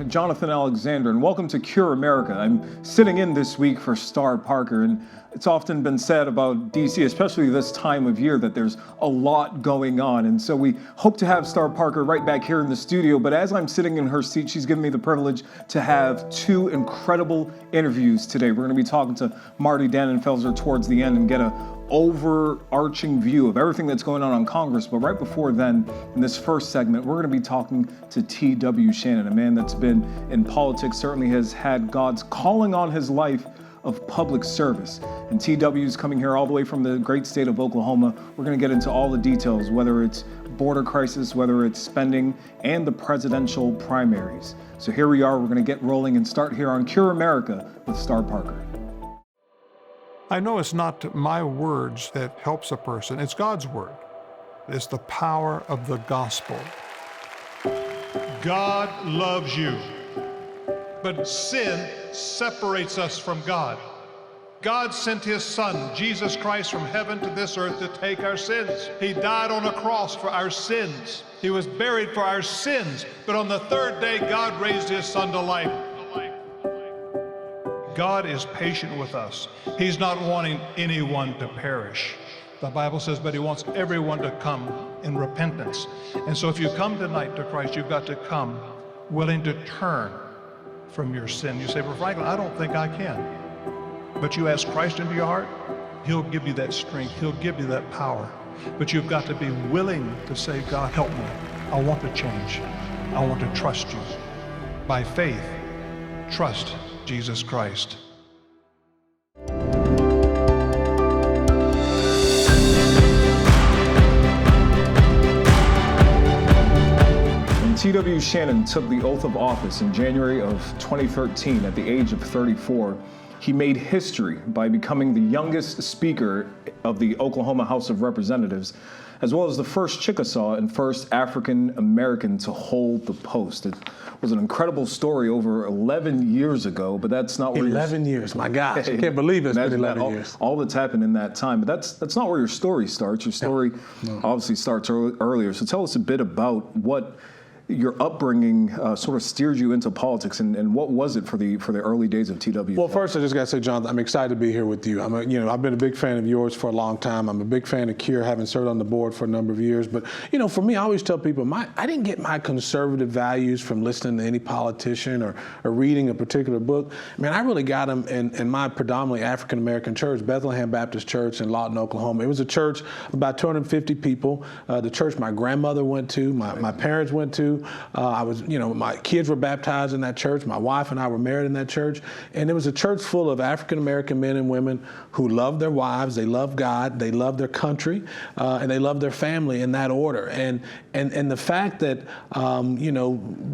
Jonathan Alexandre, and welcome to Cure America. I'm sitting in this week for Star Parker, and it's often been said about DC, especially this time of year, that there's a lot going on. And so we hope to have Star Parker right back here in the studio. But as I'm sitting in her seat, she's given me the privilege to have two incredible interviews today. We're going to be talking to Marty Dannenfelser towards the end and get a overarching view of everything that's going on Congress. But right before then, in this first segment, we're going to be talking to T.W. Shannon, a man that's been in politics, certainly has had God's calling on his life of public service. And T.W. is coming here all the way from the great state of Oklahoma. We're going to get into all the details, whether it's border crisis, whether it's spending, and the presidential primaries. So here we are. We're going to get rolling and start here on Cure America with Star Parker. I know it's not my words that helps a person, it's God's word. It's the power of the gospel. God loves you, but sin separates us from God. God sent his son, Jesus Christ, from heaven to this earth to take our sins. He died on a cross for our sins. He was buried for our sins, but on the third day, God raised his son to life. God is patient with us. He's not wanting anyone to perish. The Bible says, but he wants everyone to come in repentance. And so if you come tonight to Christ, you've got to come willing to turn from your sin. You say, well, Franklin, I don't think I can. But you ask Christ into your heart, he'll give you that strength. He'll give you that power. But you've got to be willing to say, God, help me. I want to change. I want to trust you. By faith, trust Jesus Christ. T.W. Shannon took the oath of office in January of 2013 at the age of 34. He made history by becoming the youngest speaker of the Oklahoma House of Representatives, as well as the first Chickasaw and first African American to hold the post. It was an incredible story over 11 years ago, but that's not where 11 years, my gosh, I can't believe it's been 11 years. All that's happened in that time, but that's not where your story starts. Your story obviously starts earlier. So tell us a bit about what your upbringing sort of steered you into politics, and what was it for the early days of TW? Well, first I just got to say, Jonathan, I'm excited to be here with you. I've been a big fan of yours for a long time. I'm a big fan of Cure, having served on the board for a number of years. But for me, I always tell people, I didn't get my conservative values from listening to any politician or reading a particular book. I really got them in my predominantly African American church, Bethlehem Baptist Church in Lawton, Oklahoma. It was a church of about 250 people. The church my grandmother went to, my parents went to. My kids were baptized in that church. My wife and I were married in that church. And it was a church full of African American men and women who loved their wives, they loved God, they loved their country, and they loved their family in that order. And the fact that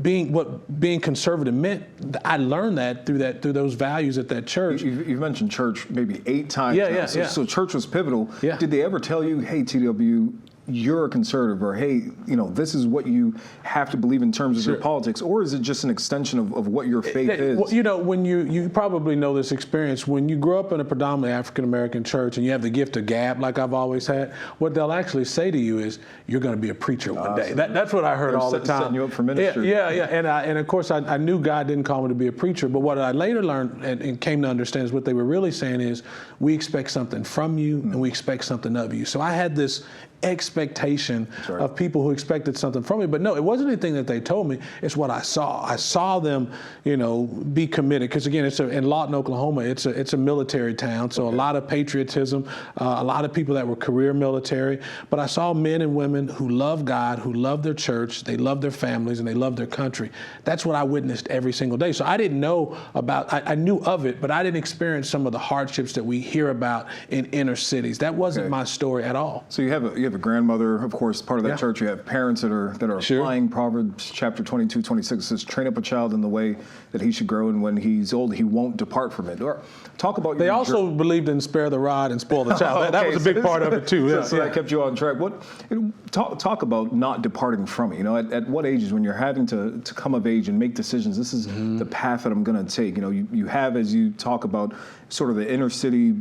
being conservative meant, I learned that through those values at that church. You've mentioned church maybe 8 times. Yeah. So church was pivotal. Yeah. Did they ever tell you, hey, TW, you're a conservative, or hey, this is what you have to believe in terms of your politics, or is it just an extension of what your faith is? Well, when you probably know this experience, when you grow up in a predominantly African American church and you have the gift of gab, like I've always had, what they'll actually say to you is, you're going to be a preacher one day. That's what I heard all the time. Setting you up for ministry. Yeah. And of course, I knew God didn't call me to be a preacher, but what I later learned and came to understand is what they were really saying is, we expect something from you and we expect something of you. So I had this expectation of people who expected something from me. But no, it wasn't anything that they told me. It's what I saw. I saw them, be committed. Because again, in Lawton, Oklahoma, it's a military town. So a lot of patriotism, a lot of people that were career military. But I saw men and women who love God, who love their church, they love their families, and they love their country. That's what I witnessed every single day. So I didn't know I knew of it, but I didn't experience some of the hardships that we hear about in inner cities. That wasn't my story at all. So you have a grandmother, of course, part of that church. You have parents that are applying Proverbs chapter 22-26. It says, train up a child in the way that he should grow, and when he's old, he won't depart from it. Or talk about. They also believed in spare the rod and spoil the child. That was a big part of it too. So that kept you on track. Talk about not departing from it. At what ages when you're having to come of age and make decisions? This is the path that I'm going to take. You have, as you talk about, sort of the inner city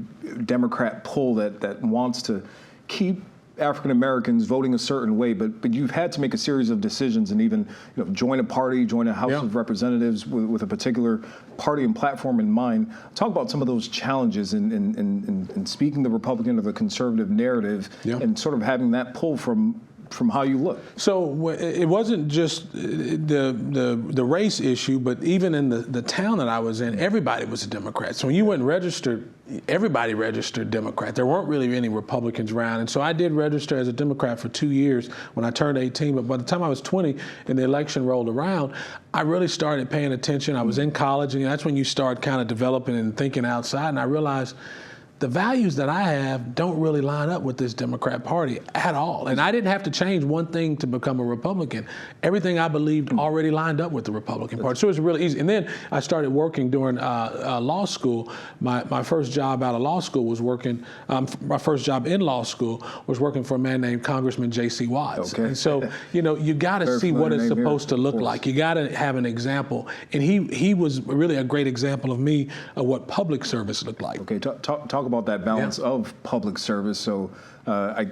Democrat pull that wants to keep African Americans voting a certain way, but you've had to make a series of decisions and even join a party, join a House of Representatives with a particular party and platform in mind. Talk about some of those challenges in speaking the Republican or the conservative narrative and sort of having that pull from how you look. So it wasn't just the race issue, but even in the town that I was in, everybody was a Democrat. So when you went and registered, everybody registered Democrat. There weren't really any Republicans around. And so I did register as a Democrat for 2 years when I turned 18. But by the time I was 20 and the election rolled around, I really started paying attention. I was in college, and that's when you start kind of developing and thinking outside. And I realized the values that I have don't really line up with this Democrat Party at all. And I didn't have to change one thing to become a Republican. Everything I believed already lined up with the Republican Party. So it was really easy. And then I started working during law school. My first job out of law school was working, my first job in law school was working for a man named Congressman J.C. Watts. Okay. And so, you got to see what it's supposed to look like. You got to have an example. And he was really a great example of me of what public service looked like. Okay, talk about that balance of public service. So I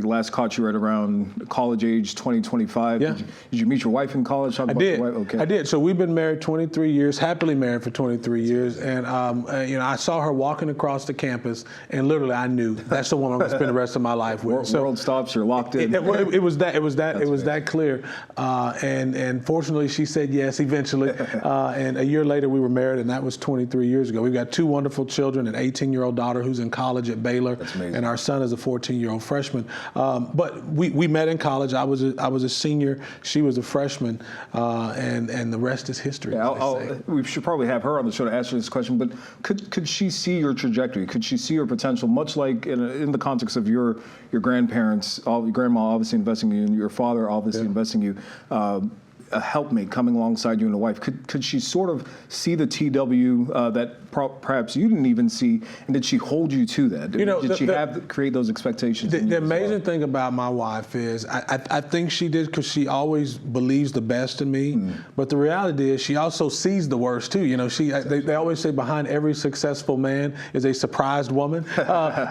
last caught you right around college age, 25. Yeah. Did you meet your wife in college? I did. Your wife? Okay. I did. So we've been married 23 years, happily married for 23 years. And, I saw her walking across the campus, and literally I knew that's the woman I'm going to spend the rest of my life with. World stops, you're locked in. It was that clear. And fortunately, she said yes eventually. And a year later, we were married, and that was 23 years ago. We've got 2 wonderful children, an 18-year-old daughter who's in college at Baylor. That's amazing. And our son is a 14-year-old freshman. But we met in college. I was a senior. She was a freshman. And the rest is history. Yeah, we should probably have her on the show to answer this question. But could she see your trajectory? Could she see your potential? Much like in the context of your grandparents, your grandma obviously investing in you, and your father obviously investing in you. A helpmate coming alongside you and a wife. Could she sort of see the TW that perhaps you didn't even see, and did she hold you to that? Did she create those expectations? The amazing thing about my wife is I think she did, because she always believes the best in me. But the reality is she also sees the worst too. They always say behind every successful man is a surprised woman,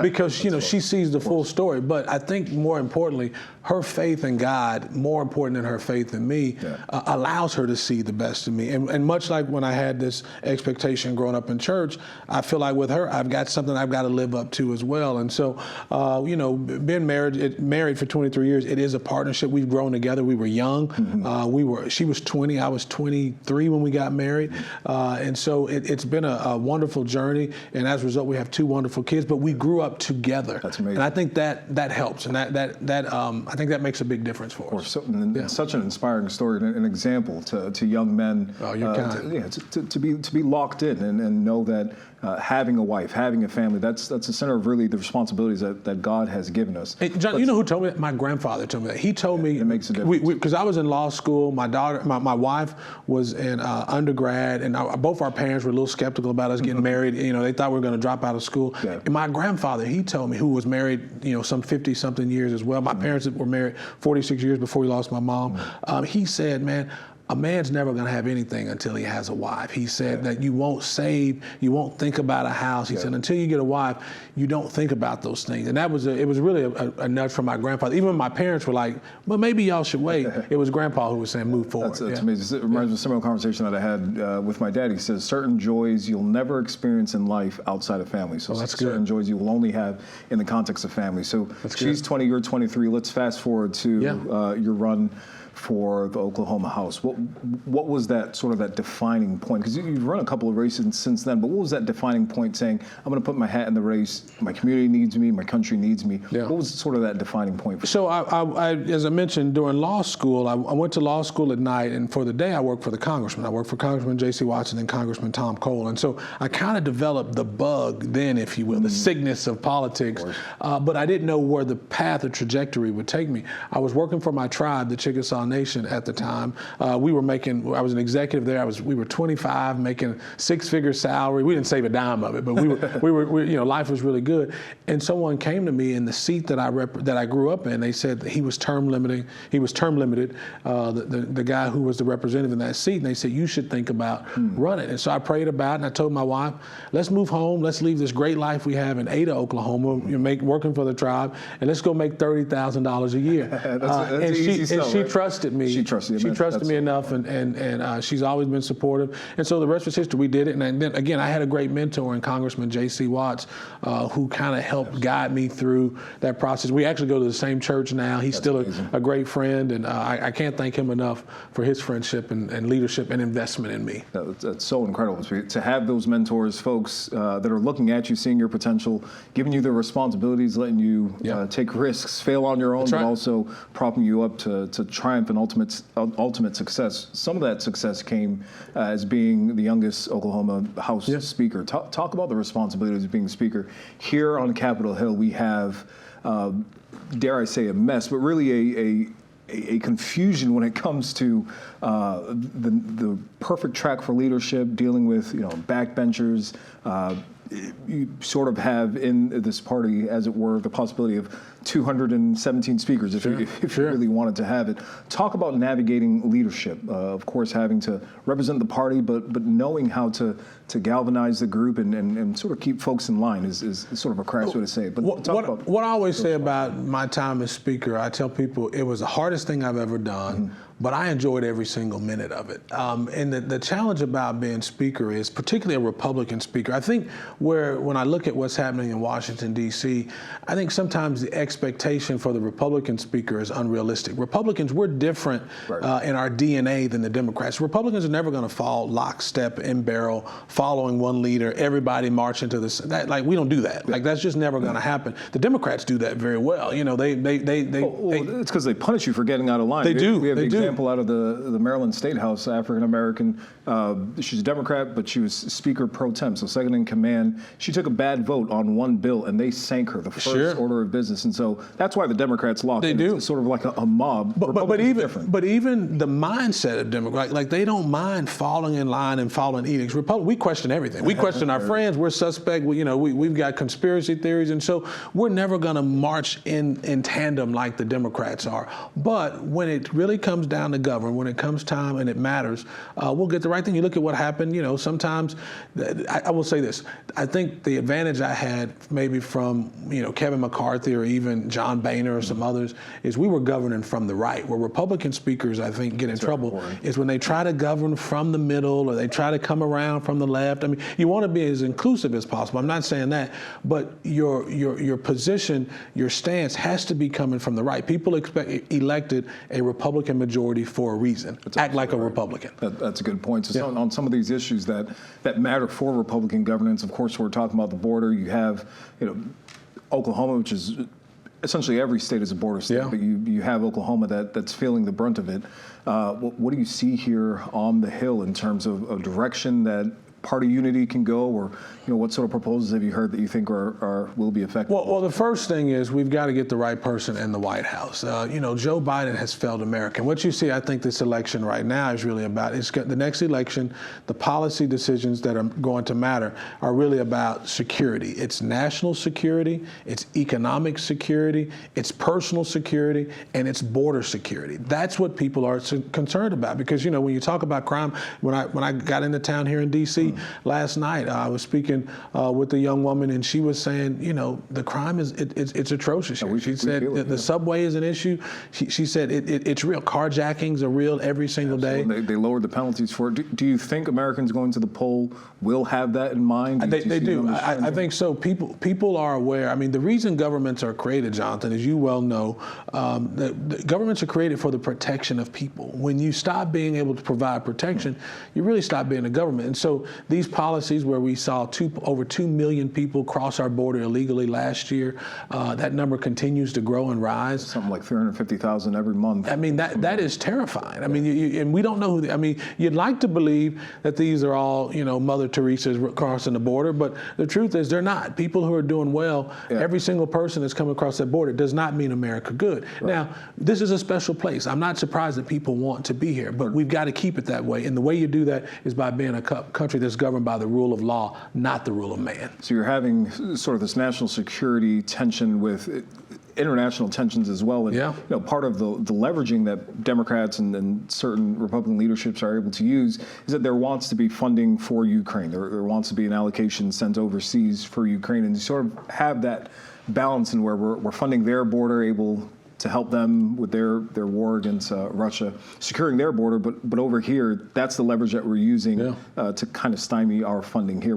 because she sees the full story. But I think more importantly, her faith in God, more important than her faith in me, allows her to see the best in me. And much like when I had this expectation growing up in church, I feel like with her, I've got something I've got to live up to as well. And so, being married for 23 years, it is a partnership. We've grown together. We were young. She was 20, I was 23 when we got married. And so it's been a wonderful journey. And as a result, we have 2 wonderful kids, but we grew up together. That's amazing. And I think that helps. And I think that makes a big difference for us. Such an inspiring story, and an example to young men. Oh, you're kind. To be locked in and know that having a wife, having a family, that's the center of really the responsibilities that God has given us. Hey, John, you know who told me that? My grandfather told me that. He told me, it makes a difference. Because I was in law school. My wife was in undergrad, and both our parents were a little skeptical about us getting married. They thought we were going to drop out of school. Yeah. And my grandfather, he told me, who was married, some 50-something years as well. My parents were married 46 years before we lost my mom. He said, man, a man's never going to have anything until he has a wife. He said that you won't save, you won't think about a house. He said until you get a wife, you don't think about those things. And it was really a nudge from my grandfather. Even my parents were like, well, maybe y'all should wait. It was Grandpa who was saying, move forward. That's amazing. It reminds me of a similar conversation that I had with my dad. He says, certain joys you'll never experience in life outside of family. So certain joys you will only have in the context of family. So she's 20, you're 23. Let's fast forward to your run for the Oklahoma House. What was that sort of that defining point? Because you've run a couple of races since then, but what was that defining point saying, I'm going to put my hat in the race, my community needs me, my country needs me? Yeah. What was sort of that defining point? So I as I mentioned, during law school, I went to law school at night, and for the day I worked for the congressman. I worked for Congressman J.C. Watson and Congressman Tom Cole. And so I kind of developed the bug then, if you will, the sickness of politics, but I didn't know where the path or trajectory would take me. I was working for my tribe, the Chickasaw Nation at the time. I was an executive there. We were 25, making 6-figure salary. We didn't save a dime of it, but we were life was really good. And someone came to me in the seat that I grew up in. They said he was term limited. The guy who was the representative in that seat, and they said, you should think about running. And so I prayed about it, and I told my wife, let's move home. Let's leave this great life we have in Ada, Oklahoma, working for the tribe, and let's go make $30,000 a year. That's she trusted me. She trusted me enough, and she's always been supportive. And so the rest is history. We did it, and then again, I had a great mentor in Congressman J.C. Watts, who kind of helped guide me through that process. We actually go to the same church now. He's still a great friend, and I can't thank him enough for his friendship and leadership and investment in me. That's so incredible to have those mentors, folks that are looking at you, seeing your potential, giving you the responsibilities, letting you take risks, fail on your own, but also propping you up to triumph and ultimate success. Some of that success came as being the youngest Oklahoma House Speaker. Talk about the responsibilities of being Speaker. Here on Capitol Hill, we have, dare I say, a mess, but really a confusion when it comes to the perfect track for leadership, dealing with backbenchers. You sort of have in this party, as it were, the possibility of 217 speakers if you really wanted to have it. Talk about navigating leadership. Of course, having to represent the party, but knowing how to galvanize the group and sort of keep folks in line is sort of a crass way to say it. But what I always say about my time as Speaker, I tell people it was the hardest thing I've ever done. But I enjoyed every single minute of it. And the challenge about being Speaker is, particularly a Republican Speaker, I think when I look at what's happening in Washington, D.C., I think sometimes the expectation for the Republican Speaker is unrealistic. Republicans, we're different in our DNA than the Democrats. Republicans are never going to fall lockstep in barrel, following one leader, everybody marching to this. We don't do that. That's just never going to happen. The Democrats do that very well. It's because they punish you for getting out of line. They do. We have the example out of the Maryland State House, African American. She's a Democrat, but she was Speaker pro tem, so second in command. She took a bad vote on one bill, and they sank her, the first order of business. And so that's why the Democrats lost. They do. It's sort of like a mob. But even the mindset of Democrats, they don't mind falling in line and following edicts. We question everything. We question our friends. We're suspect. We've got conspiracy theories, and so we're never going to march in tandem like the Democrats are. But when it really comes down to govern, when it comes time and it matters, we'll get the right thing. You look at what happened. Sometimes I will say this. I think the advantage I had maybe from Kevin McCarthy or even John Boehner or some others is we were governing from the right. Where Republican speakers, I think, get in trouble is when they try to govern from the middle or they try to come around from the left. I mean, you want to be as inclusive as possible. I'm not saying that, but your position, your stance has to be coming from the right. People elected a Republican majority for a reason. Act like a Republican. That's a good point. So on some of these issues that matter for Republican governance, of course, we're talking about the border. You have, Oklahoma, which is essentially every state is a border state, but you have Oklahoma that's feeling the brunt of it. What do you see here on the Hill in terms of a direction that party unity can go, or what sort of proposals have you heard that you think will be effective? Well, the first thing is we've got to get the right person in the White House. Joe Biden has failed America. And what you see, I think, this election right now is really about the next election. The policy decisions that are going to matter are really about security. It's national security, it's economic security, it's personal security, and it's border security. That's what people are concerned about, because when you talk about crime, when I got into town here in D.C. last night, I was speaking with a young woman, and she was saying, the crime it's atrocious here. She said the subway is an issue. She said it's real. Carjackings are real every single day. They lowered the penalties for it. Do you think Americans going to the poll will have that in mind? They do. I think so. People are aware. I mean, the reason governments are created, Jonathan, as you well know, the governments are created for the protection of people. When you stop being able to provide protection, you really stop being a government. And so these policies where we saw over 2 million people cross our border illegally last year, that number continues to grow and rise. Something like 350,000 every month. I mean, that is terrifying. I mean, and we don't know who. I mean, you'd like to believe that these are all, Mother Teresa's crossing the border, but the truth is they're not. People who are doing well, every single person that's coming across that border does not mean America good. Right. Now, this is a special place. I'm not surprised that people want to be here, but we've got to keep it that way. And the way you do that is by being a country that's governed by the rule of law, not the rule of man. So you're having sort of this national security tension with international tensions as well. And, part of the leveraging that Democrats and certain Republican leaderships are able to use is that there wants to be funding for Ukraine. There wants to be an allocation sent overseas for Ukraine. And you sort of have that balance in where we're funding their border, able to help them with their war against Russia, securing their border. But over here, that's the leverage that we're using to kind of stymie our funding here.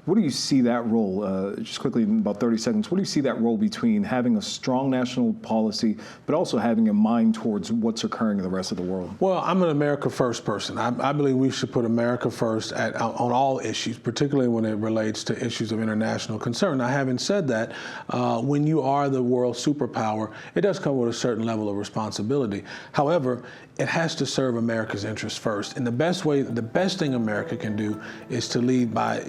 What do you see that role, just quickly in about 30 seconds, what do you see that role between having a strong national policy, but also having a mind towards what's occurring in the rest of the world? Well, I'm an America First person. I believe we should put America first on all issues, particularly when it relates to issues of international concern. Now, having said that, when you are the world superpower, it does come with a certain level of responsibility. However, it has to serve America's interests first. And the best thing America can do is to lead by,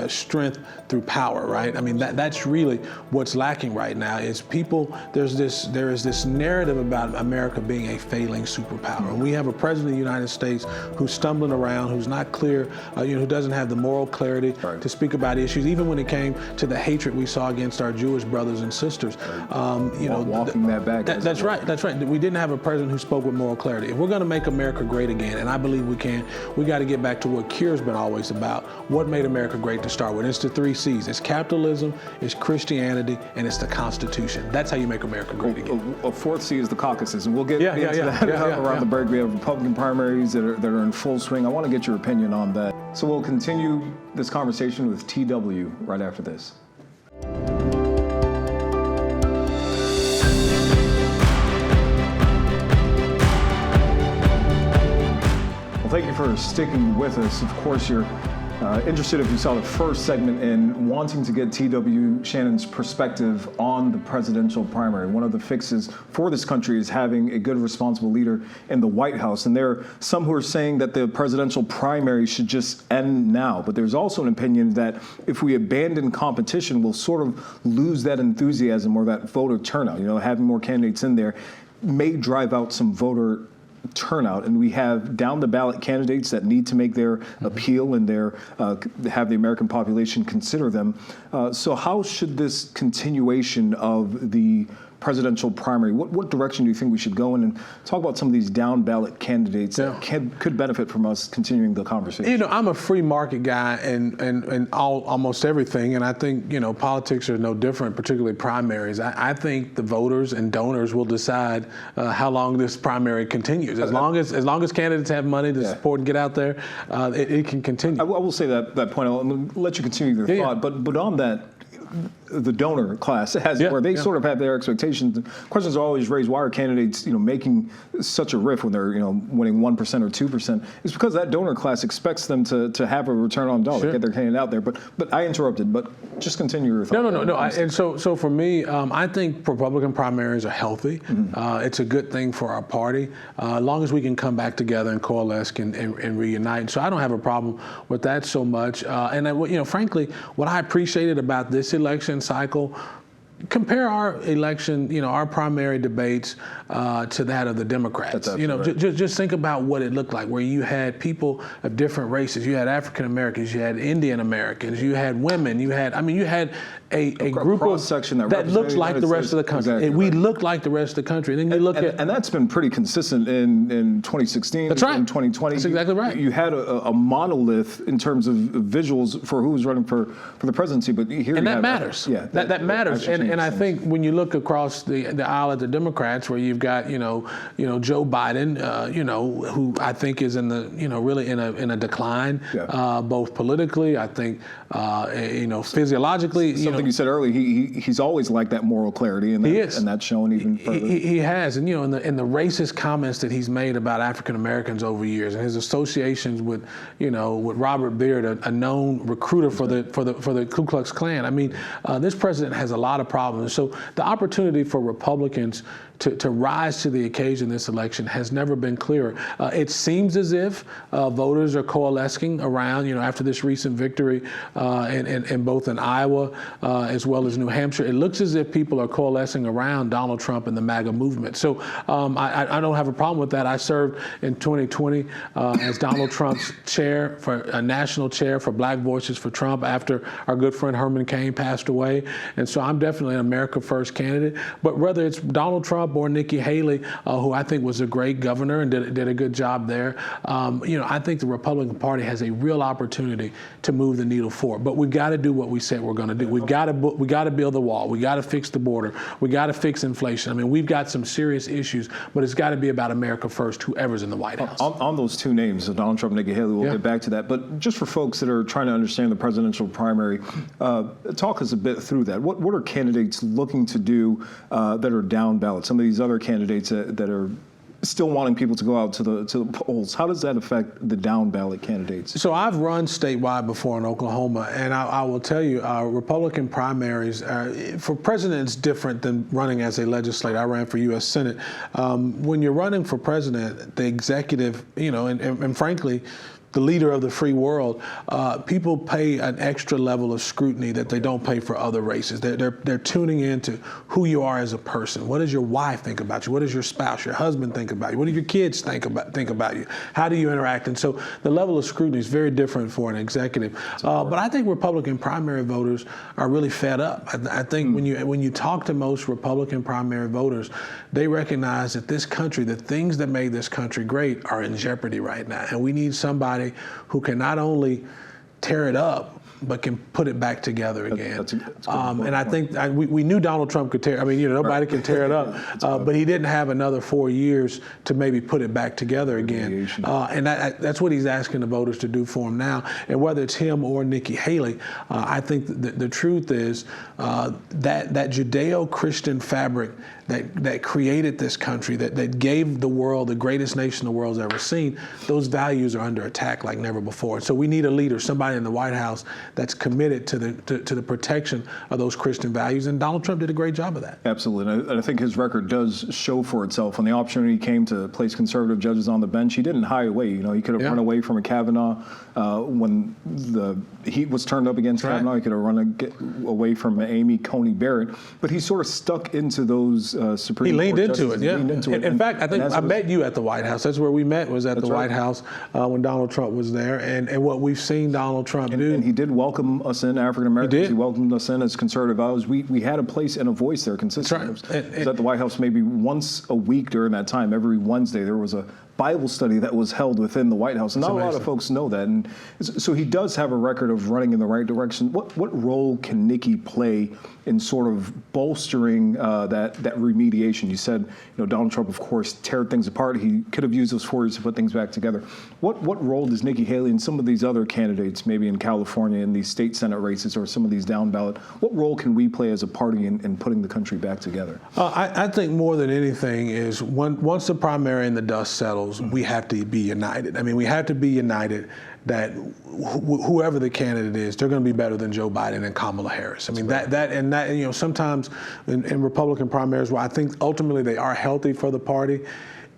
strength through power, right? I mean, that's really what's lacking right now is people, there is this narrative about America being a failing superpower. And we have a president of the United States who's stumbling around, who's not clear, who doesn't have the moral clarity to speak about issues, even when it came to the hatred we saw against our Jewish brothers and sisters. Walking that back. That's right. We didn't have a president who spoke with moral clarity. If we're going to make America great again, and I believe we can, we got to get back to what Cure's been always about. What made America great to start with? It's the 3 C's. It's capitalism, it's Christianity, and it's the Constitution. That's how you make America great again. A 4th C is the caucuses, and we'll get into that around the break. We have Republican primaries that are in full swing. I want to get your opinion on that. So we'll continue this conversation with TW right after this. Well, thank you for sticking with us. Of course, you're interested, if you saw the first segment, in wanting to get TW Shannon's perspective on the presidential primary. One of the fixes for this country is having a good, responsible leader in the White House. And there are some who are saying that the presidential primary should just end now. But there's also an opinion that if we abandon competition, we'll sort of lose that enthusiasm or that voter turnout. Having more candidates in there may drive out some voter turnout, and we have down the ballot candidates that need to make their appeal and have the American population consider them. So how should this continuation of the presidential primary, what direction do you think we should go in, and talk about some of these down ballot candidates that could benefit from us continuing the conversation? I'm a free market guy and almost everything, and I think politics are no different, particularly primaries. I think the voters and donors will decide how long this primary continues. As long as candidates have money to support and get out there, it can continue. I will say that point. I'll let you continue your thought, but on that, the donor class where they sort of have their expectations. Questions are always raised: why are candidates, making such a riff when they're, winning 1% or 2%? It's because that donor class expects them to have a return on dollar, get their candidate out there. But I interrupted. But just continue your thought. No. And so for me, I think Republican primaries are healthy. It's a good thing for our party, as long as we can come back together and coalesce and reunite. So I don't have a problem with that so much. Frankly, what I appreciated about this election cycle, compare our election, our primary debates to that of the Democrats. Just think about what it looked like, where you had people of different races. You had African Americans, you had Indian Americans, you had women, you had a group of section that looks like the rest of the country. Exactly, we look like the rest of the country. And then you look and that's been pretty consistent in 2016. That's right. In 2020. That's exactly right. You had a monolith in terms of visuals for who was running for the presidency, but here that matters. Yeah, that matters. And And I think when you look across the aisle at the Democrats, where you've got Joe Biden, who I think is in the really in a decline, both politically, I think, physiologically. Something you said earlier, he's always liked that moral clarity, and that's shown even further. He has, and in the racist comments that he's made about African Americans over years, and his associations with Robert Beard, a known recruiter for the Ku Klux Klan. I mean, this president has a lot of problems. So the opportunity for Republicans to rise to the occasion this election has never been clearer. It seems as if voters are coalescing around, after this recent victory in both in Iowa as well as New Hampshire. It looks as if people are coalescing around Donald Trump and the MAGA movement. So I don't have a problem with that. I served in 2020 as Donald Trump's national chair for Black Voices for Trump after our good friend Herman Cain passed away. And so I'm definitely an America First candidate. But whether it's Donald Trump or Nikki Haley, who I think was a great governor and did a good job there, I think the Republican Party has a real opportunity to move the needle forward. But we've got to do what we said we're going to do. We got to build the wall. We got to fix the border. We got to fix inflation. I mean, we've got some serious issues, but it's got to be about America first, whoever's in the White House. On those two names, so Donald Trump and Nikki Haley, we'll get back to that. But just for folks that are trying to understand the presidential primary, talk us a bit through that. What are candidates looking to do that are down ballot? Some of these other candidates that are still wanting people to go out to the polls. How does that affect the down ballot candidates? So I've run statewide before in Oklahoma, and I will tell you, Republican primaries for president is different than running as a legislator. I ran for U.S. Senate. When you're running for president, the executive, and frankly, the leader of the free world, people pay an extra level of scrutiny that they don't pay for other races. They're tuning into who you are as a person. What does your wife think about you? What does your spouse, your husband think about you? What do your kids think about you? How do you interact? And so the level of scrutiny is very different for an executive. But I think Republican primary voters are really fed up. I think when you talk to most Republican primary voters, they recognize that this country, the things that made this country great, are in jeopardy right now, and we need somebody who can not only tear it up, but can put it back together again. That's and I think we knew Donald Trump could tear. I mean, nobody can tear it up, but he didn't have another 4 years to maybe put it back together again. And that's what he's asking the voters to do for him now. And whether it's him or Nikki Haley, I think the truth is that Judeo-Christian fabric that created this country, that gave the world the greatest nation the world's ever seen, those values are under attack like never before. So we need a leader, somebody in the White House that's committed to the protection of those Christian values, and Donald Trump did a great job of that. Absolutely, and I think his record does show for itself. When the opportunity came to place conservative judges on the bench, he didn't hide away. He could have run away from a Kavanaugh when the heat was turned up against Kavanaugh. He could have run away from Amy Coney Barrett, but he sort of stuck into those Supreme Court judges. He leaned into it. In fact, I think I met you at the White House. That's where we met, was at the White House when Donald Trump was there, and what we've seen Donald Trump do. And he did welcome us in, African Americans. He welcomed us in as conservative allies. We had a place and a voice there consistently. That's right. It was at the White House maybe once a week during that time. Every Wednesday there was a Bible study that was held within the White House. And not a lot of folks know that. And so he does have a record of running in the right direction. What role can Nikki play in sort of bolstering that remediation? You said, Donald Trump, of course, teared things apart. He could have used those 4 years to put things back together. What role does Nikki Haley and some of these other candidates, maybe in California in these state Senate races or some of these down ballot, what role can we play as a party in putting the country back together? I think more than anything is once the primary and the dust settles, we have to be united. I mean, we have to be united that whoever the candidate is, they're going to be better than Joe Biden and Kamala Harris. I mean, that sometimes in Republican primaries, where I think ultimately they are healthy for the party,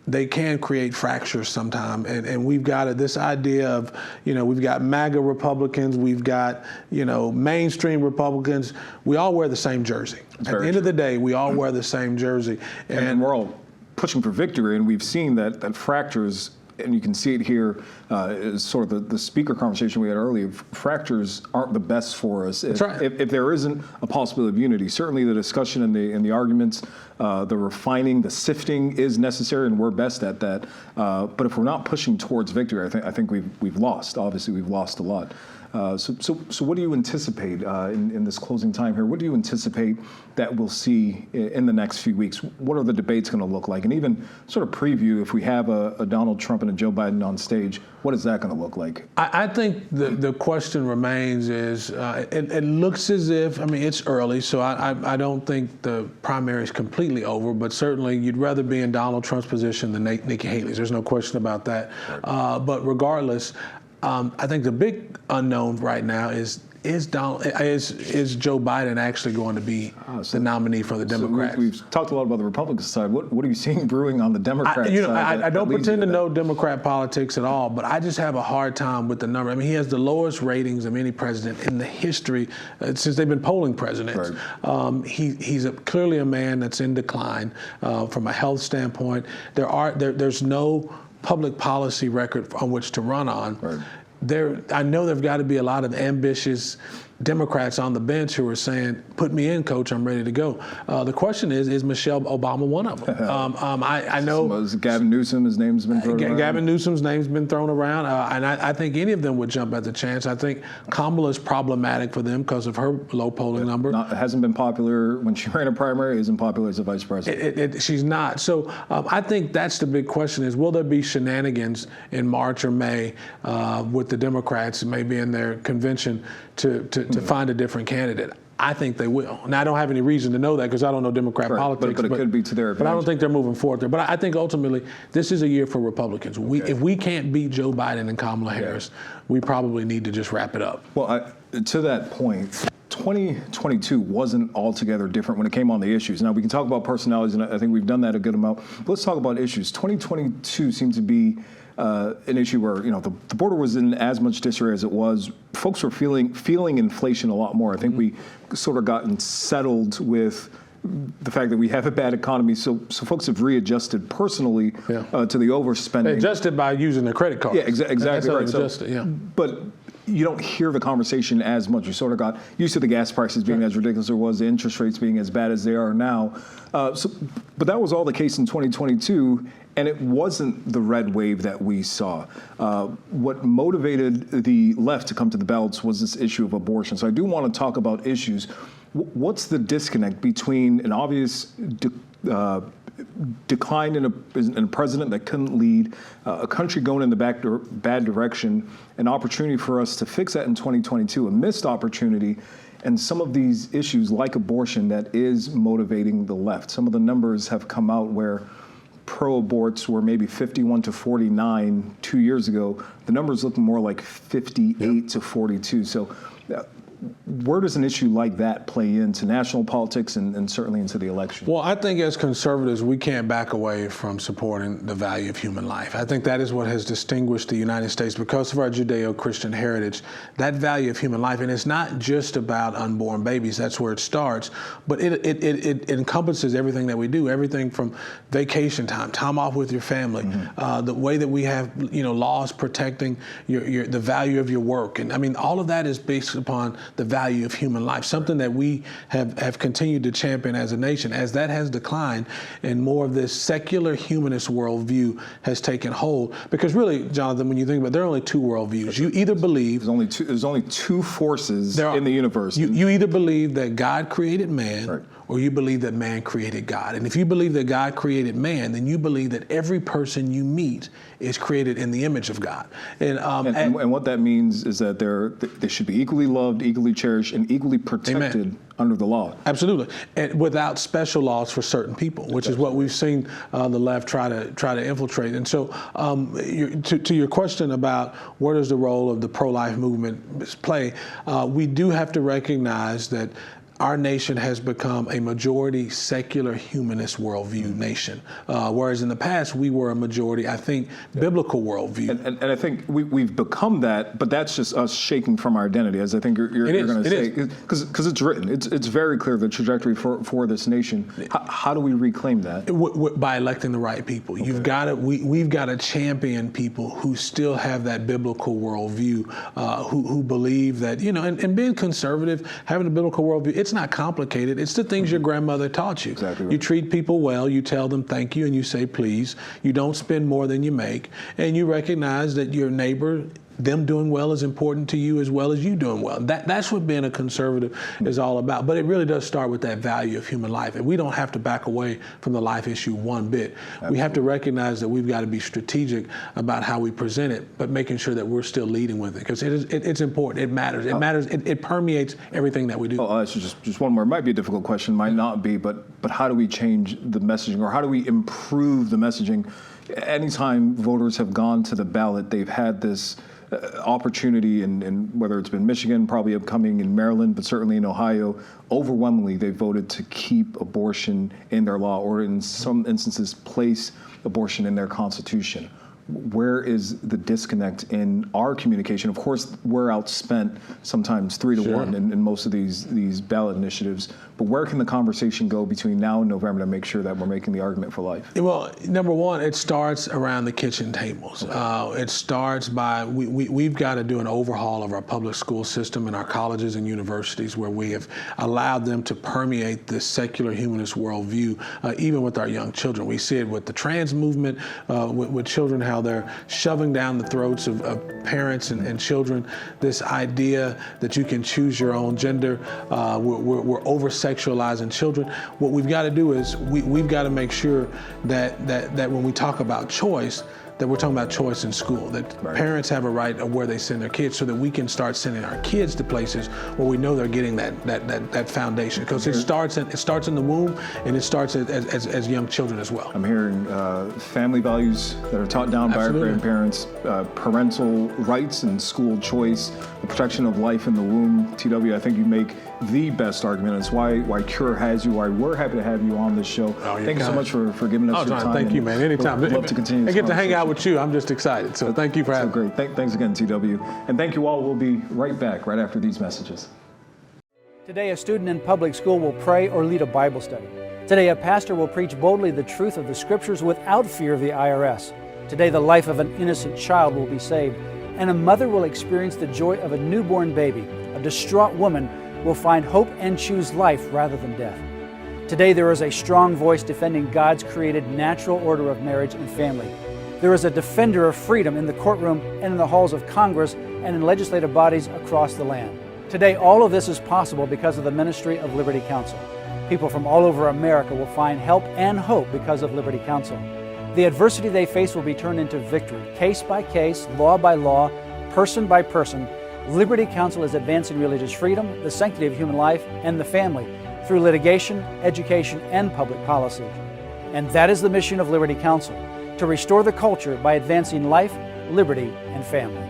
they can create fractures sometimes, and we've got this idea of, we've got MAGA Republicans, we've got, mainstream Republicans. We all wear the same jersey. At the end of the day, we all wear the same jersey. And we're all pushing for victory, and we've seen that fractures, and you can see it here, is sort of the speaker conversation we had earlier. Fractures aren't the best for us. If there isn't a possibility of unity, certainly the discussion and the arguments The refining, the sifting is necessary, and we're best at that. But if we're not pushing towards victory, I think we've lost. Obviously, we've lost a lot. So what do you anticipate in this closing time here? What do you anticipate that we'll see in the next few weeks? What are the debates going to look like? And even sort of preview, if we have a Donald Trump and a Joe Biden on stage, what is that going to look like? I think the question remains is, it looks as if, I mean, it's early, so I don't think the primary is completely over, but certainly you'd rather be in Donald Trump's position than Nikki Haley's. There's no question about that. Right. But regardless, I think the big unknown right now is Joe Biden actually going to be the nominee for the Democrats? So we've talked a lot about the Republican side. What are you seeing brewing on the Democrat side? I don't pretend to know Democrat politics at all, but I just have a hard time with the number. I mean, he has the lowest ratings of any president in the history since they've been polling presidents. Right. He's clearly a man that's in decline from a health standpoint. There's no public policy record on which to run on. Right. I know there've got to be a lot of ambitious Democrats on the bench who are saying, "Put me in, coach, I'm ready to go." The question is Michelle Obama one of them? I know Gavin Newsom, his name's been thrown around. Gavin Newsom's name's been thrown around, and I think any of them would jump at the chance. I think Kamala's problematic for them because of her low polling number. Hasn't been popular when she ran a primary, isn't popular as a vice president. She's not. So I think that's the big question is, will there be shenanigans in March or May with the Democrats, maybe in their convention, to find a different candidate? I think they will. Now, I don't have any reason to know that because I don't know Democrat politics. But it could be to their advantage. But I don't think they're moving forward there. But I think ultimately this is a year for Republicans. If we can't beat Joe Biden and Kamala Harris, we probably need to just wrap it up. Well, to that point, 2022 wasn't altogether different when it came on the issues. Now, we can talk about personalities, and I think we've done that a good amount. But let's talk about issues. 2022 seems to be an issue where the border was in as much disarray as it was. Folks were feeling inflation a lot more. I think we sort of gotten settled with the fact that we have a bad economy, so folks have readjusted personally to the overspending. They adjusted by using their credit card. Yeah, exactly right. Adjusted, but you don't hear the conversation as much. You sort of got used to the gas prices being as ridiculous as it was, the interest rates being as bad as they are now. But that was all the case in 2022, and it wasn't the red wave that we saw. What motivated the left to come to the ballots was this issue of abortion. So I do want to talk about issues. What's the disconnect between an obvious decline in a president that couldn't lead, a country going in the bad direction, an opportunity for us to fix that in 2022, a missed opportunity, and some of these issues like abortion that is motivating the left? Some of the numbers have come out where pro-aborts were maybe 51 to 49 2 years ago. The numbers look more like 58 to 42. So where does an issue like that play into national politics and certainly into the election? Well, I think as conservatives, we can't back away from supporting the value of human life. I think that is what has distinguished the United States because of our Judeo-Christian heritage, that value of human life. And it's not just about unborn babies. That's where it starts. But it encompasses everything that we do, everything from vacation time off with your family, the way that we have laws protecting the value of your work. And I mean, all of that is based upon the value of human life, something that we have continued to champion as a nation. As that has declined and more of this secular humanist worldview has taken hold, because really, Jonathan, when you think about it, there are only two worldviews. You either believe there's only two forces in the universe. You either believe that God created man, or you believe that man created God. And if you believe that God created man, then you believe that every person you meet is created in the image of God. And what that means is that they should be equally loved, equally cherished, and equally protected under the law. Absolutely, and without special laws for certain people, which is what we've seen the left try to infiltrate. And so, to your question about where does the role of the pro-life movement play, we do have to recognize that our nation has become a majority secular humanist worldview nation, whereas in the past we were a majority, I think, biblical worldview. And I think we've become that, but that's just us shaking from our identity, as I think you're going to say, because it's written. It's very clear the trajectory for this nation. How do we reclaim that? By electing the right people. We've got to champion people who still have that biblical worldview, who believe that and being conservative, having a biblical worldview, it's not complicated. It's the things your grandmother taught you. Exactly right. You treat people well, you tell them thank you, and you say please. You don't spend more than you make, and you recognize that your neighbor, them doing well is important to you as well as you doing well. That's what being a conservative is all about. But it really does start with that value of human life. And we don't have to back away from the life issue one bit. Absolutely. We have to recognize that we've got to be strategic about how we present it, but making sure that we're still leading with it, because it's important. It matters. It matters. It permeates everything that we do. Oh, just one more. It might be a difficult question, might not be, but how do we change the messaging, or how do we improve the messaging? Anytime voters have gone to the ballot, they've had this opportunity, and whether it's been Michigan, probably upcoming in Maryland, but certainly in Ohio, overwhelmingly they voted to keep abortion in their law, or in some instances place abortion in their constitution. Where is the disconnect in our communication? Of course, we're outspent sometimes 3-1 in most of these ballot initiatives, but where can the conversation go between now and November to make sure that we're making the argument for life? Well, number one, it starts around the kitchen tables. Okay. It starts by, we've got to do an overhaul of our public school system and our colleges and universities, where we have allowed them to permeate this secular humanist worldview, even with our young children. We see it with the trans movement, with children, how they're shoving down the throats of parents and children this idea that you can choose your own gender. We're over-sexualizing children. What we've got to do is we've got to make sure that when we talk about choice, that we're talking about choice in school, that parents have a right of where they send their kids, so that we can start sending our kids to places where we know they're getting that foundation. Because it starts in the womb, and it starts as young children as well. I'm hearing family values that are taught down by our grandparents, parental rights and school choice, the protection of life in the womb. TW, I think you make the best argument. It's why Cure has you, why we're happy to have you on this show. Thank you so much for giving us your time. Thank you, man. Anytime. We'd love to continue this I get to hang out with you. I'm just excited. So thank you for having me. Great. Thanks again, TW. And thank you all. We'll be right back right after these messages. Today, a student in public school will pray or lead a Bible study. Today, a pastor will preach boldly the truth of the Scriptures without fear of the IRS. Today, the life of an innocent child will be saved, and a mother will experience the joy of a newborn baby. A distraught woman will find hope and choose life rather than death. Today, there is a strong voice defending God's created natural order of marriage and family. There is a defender of freedom in the courtroom and in the halls of Congress and in legislative bodies across the land. Today, all of this is possible because of the ministry of Liberty Counsel. People from all over America will find help and hope because of Liberty Counsel. The adversity they face will be turned into victory, case by case, law by law, person by person. Liberty Counsel is advancing religious freedom, the sanctity of human life, and the family through litigation, education, and public policy. And that is the mission of Liberty Counsel, to restore the culture by advancing life, liberty, and family.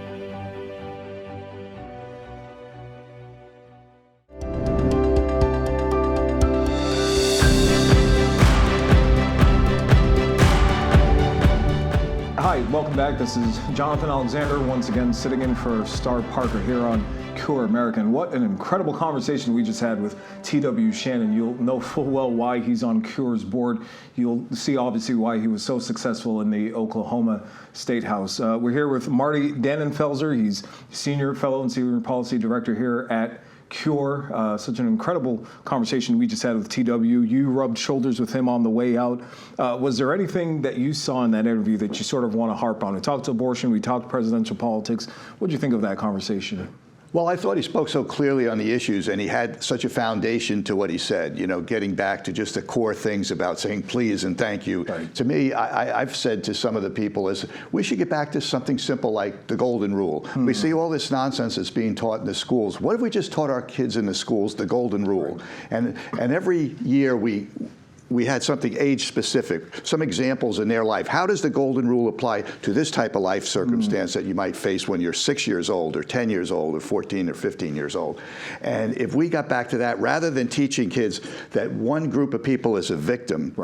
Hi, welcome back. This is Jonathan Alexandre, once again sitting in for Star Parker here on Cure America. And what an incredible conversation we just had with TW Shannon. You'll know full well why he's on Cure's board. You'll see obviously why he was so successful in the Oklahoma State House. We're here with Marty Dannenfelser. He's Senior Fellow and Senior Policy Director here at Cure. Such an incredible conversation we just had with TW. You rubbed shoulders with him on the way out. Was there anything that you saw in that interview that you sort of want to harp on? We talked abortion, we talked presidential politics. What did you think of that conversation? Well, I thought he spoke so clearly on the issues, and he had such a foundation to what he said, you know, getting back to just the core things about saying please and thank you. Right. To me, I've said to some of the people is we should get back to something simple like the golden rule. Mm-hmm. We see all this nonsense that's being taught in the schools. What if we just taught our kids in the schools the golden rule? Right. And every year we had something age-specific, some examples in their life. How does the golden rule apply to this type of life circumstance that you might face when you're 6 years old or 10 years old or 14 or 15 years old? And if we got back to that, rather than teaching kids that one group of people is a victim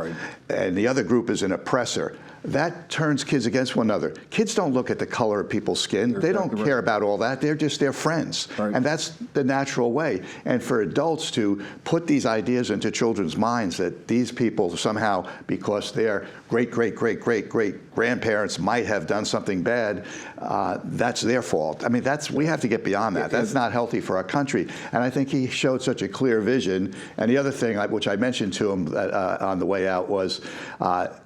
and the other group is an oppressor, that turns kids against one another. Kids don't look at the color of people's skin. They don't care about all that. They're just their friends. Right. And that's the natural way. And for adults to put these ideas into children's minds that these people somehow because their great-great-great-great-great-grandparents might have done something bad, that's their fault. I mean, we have to get beyond that. That's not healthy for our country. And I think he showed such a clear vision. And the other thing, which I mentioned to him on the way out, was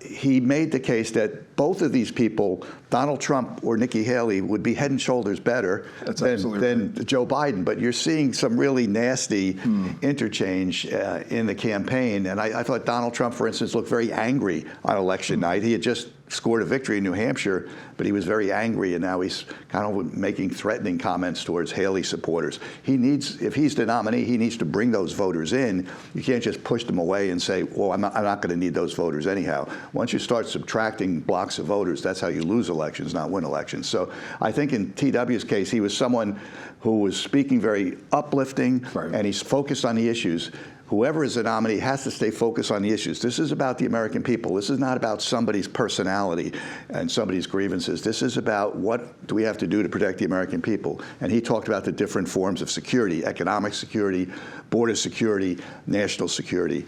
he made the case that both of these people, Donald Trump or Nikki Haley, would be head and shoulders better than Joe Biden. But you're seeing some really nasty interchange in the campaign. And I thought Donald Trump, for instance, looked very angry on election night. He had just scored a victory in New Hampshire, but he was very angry, and now he's kind of making threatening comments towards Haley supporters. If he's the nominee, he needs to bring those voters in. You can't just push them away and say, well, I'm not going to need those voters anyhow. Once you start subtracting blocks of voters, that's how you lose elections, not win elections. So I think in TW's case, he was someone who was speaking very uplifting, and he's focused on the issues. Whoever is the nominee has to stay focused on the issues. This is about the American people. This is not about somebody's personality and somebody's grievances. This is about what do we have to do to protect the American people. And he talked about the different forms of security: economic security, border security, national security.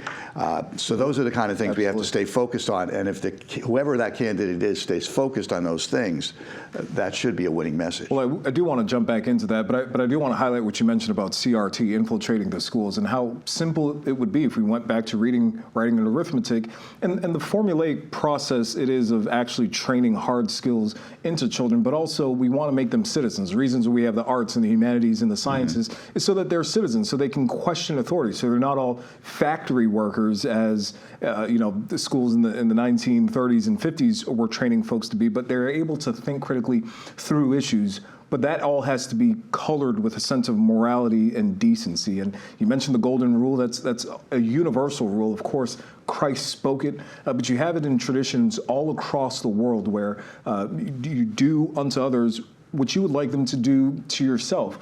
So those are the kind of things we have to stay focused on. And if whoever that candidate is stays focused on those things, that should be a winning message. Well, I do want to jump back into that, but I do want to highlight what you mentioned about CRT infiltrating the schools and how simple it would be if we went back to reading, writing, and arithmetic, and the formulaic process it is of actually training hard skills into children, but also we want to make them citizens. The reasons we have the arts and the humanities and the sciences is so that they're citizens, so they can question authority, so they're not all factory workers as the schools in the 1930s and 50s were training folks to be, but they're able to think critically through issues. But that all has to be colored with a sense of morality and decency. And you mentioned the golden rule. That's a universal rule. Of course, Christ spoke it, but you have it in traditions all across the world where you do unto others what you would like them to do to yourself.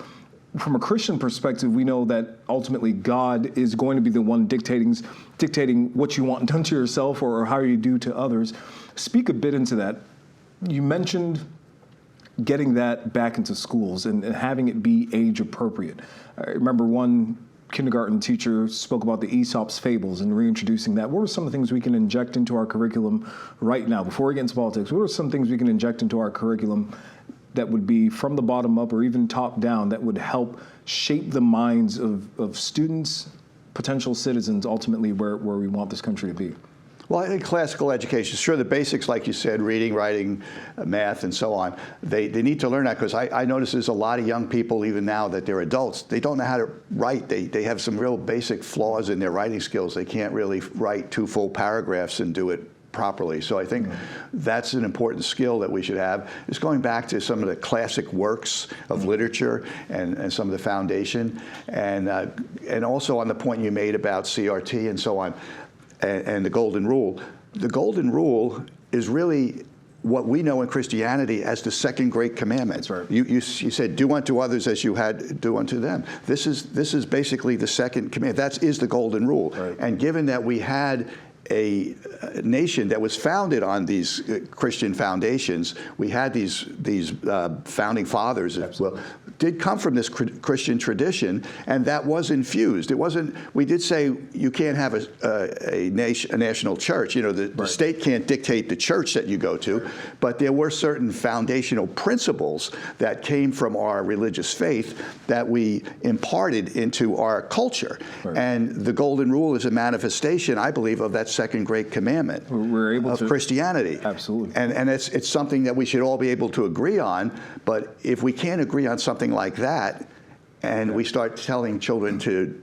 From a Christian perspective, we know that ultimately God is going to be the one dictating what you want done to yourself or how you do to others. Speak a bit into that. You mentioned getting that back into schools and having it be age appropriate. I remember one kindergarten teacher spoke about the Aesop's fables and reintroducing that. What are some of the things we can inject into our curriculum right now? Before we get into politics, what are some things we can inject into our curriculum that would be from the bottom up or even top down that would help shape the minds of students, potential citizens, ultimately where we want this country to be? Well, I think classical education, sure, the basics, like you said, reading, writing, math, and so on, they need to learn that, because I notice there's a lot of young people, even now that they're adults, they don't know how to write. They have some real basic flaws in their writing skills. They can't really write 2 full paragraphs and do it properly. So I think that's an important skill that we should have. It's going back to some of the classic works of literature and some of the foundation, and also on the point you made about CRT and so on. And the golden rule. The golden rule is really what we know in Christianity as the second great commandment. That's right. You said, do unto others as you had do unto them. This is basically the second command. That is the golden rule. Right. And given that we had a nation that was founded on these Christian foundations, we had these founding fathers, well, did come from this Christian tradition, and that was infused. It wasn't. We did say you can't have a national church. The state can't dictate the church that you go to, but there were certain foundational principles that came from our religious faith that we imparted into our culture. Right. And the golden rule is a manifestation, I believe, of that second great commandment of Christianity. Absolutely. And it's something that we should all be able to agree on. But if we can't agree on something like that, and we start telling children to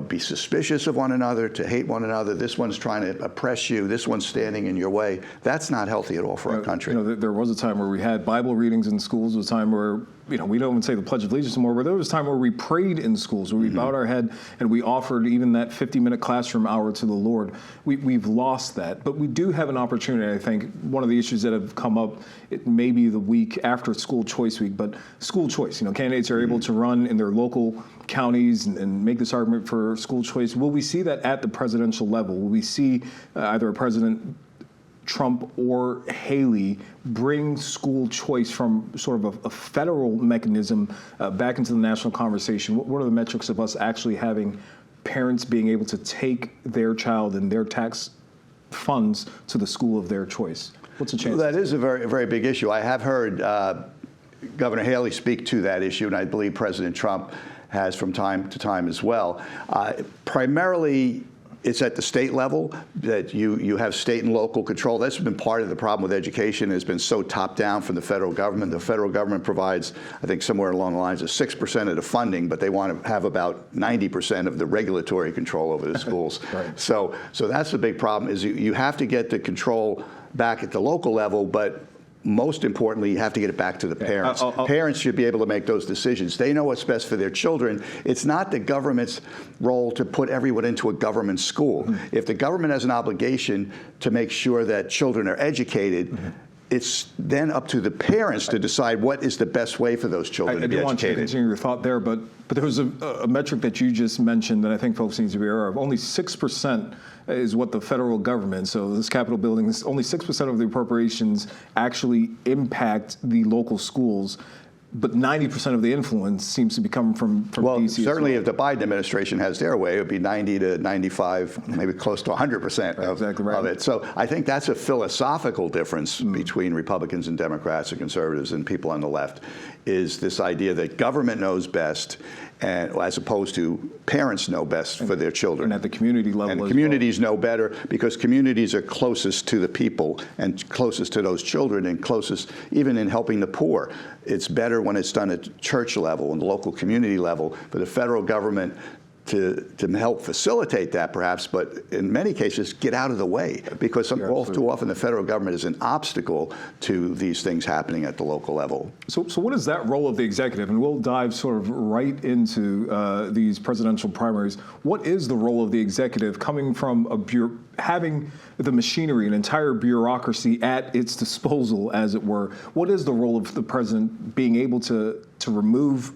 be suspicious of one another, to hate one another, this one's trying to oppress you, this one's standing in your way, that's not healthy at all for our country. There was a time where we had Bible readings in schools. There was a time where we don't even say the Pledge of Allegiance anymore, but there was a time where we prayed in schools, where we bowed our head and we offered even that 50-minute classroom hour to the Lord. We've lost that, but we do have an opportunity. I think one of the issues that have come up, it may be the week after school choice week, but school choice, candidates are able to run in their local counties and make this argument for school choice. Will we see that at the presidential level? Will we see either a President Trump or Haley bring school choice from sort of a federal mechanism back into the national conversation? What are the metrics of us actually having parents being able to take their child and their tax funds to the school of their choice? What's the chance? Well, that is a very, very big issue. I have heard Governor Haley speak to that issue, and I believe President Trump has from time to time as well. Primarily, it's at the state level that you have state and local control. That's been part of the problem with education. It's been so top down from the federal government. The federal government provides, I think, somewhere along the lines of 6% of the funding, but they want to have about 90% of the regulatory control over the schools. Right. So that's the big problem, is you have to get the control back at the local level, but most importantly, you have to get it back to the parents. Parents should be able to make those decisions. They know what's best for their children. It's not the government's role to put everyone into a government school. If the government has an obligation to make sure that children are educated, it's then up to the parents to decide what is the best way for those children to be educated. I do want you to continue your thought there, but there was a metric that you just mentioned that I think folks need to be aware of. Only 6% is what the federal government, so this Capitol building, only 6% of the appropriations actually impact the local schools. But 90% of the influence seems to be coming from well, DC. Certainly, if the Biden administration has their way, it would be 90 to 95, maybe close to 100% of it. So I think that's a philosophical difference between Republicans and Democrats and conservatives and people on the left, is this idea that government knows best, and as opposed to parents know best for their children. And at the community level and as communities know better, because communities are closest to the people and closest to those children and closest even in helping the poor. It's better when it's done at church level and the local community level for the federal government to help facilitate that, perhaps, but in many cases get out of the way, because all too often the federal government is an obstacle to these things happening at the local level. So what is that role of the executive? And we'll dive sort of right into these presidential primaries. What is the role of the executive coming from having the machinery, an entire bureaucracy at its disposal, as it were? What is the role of the president being able to remove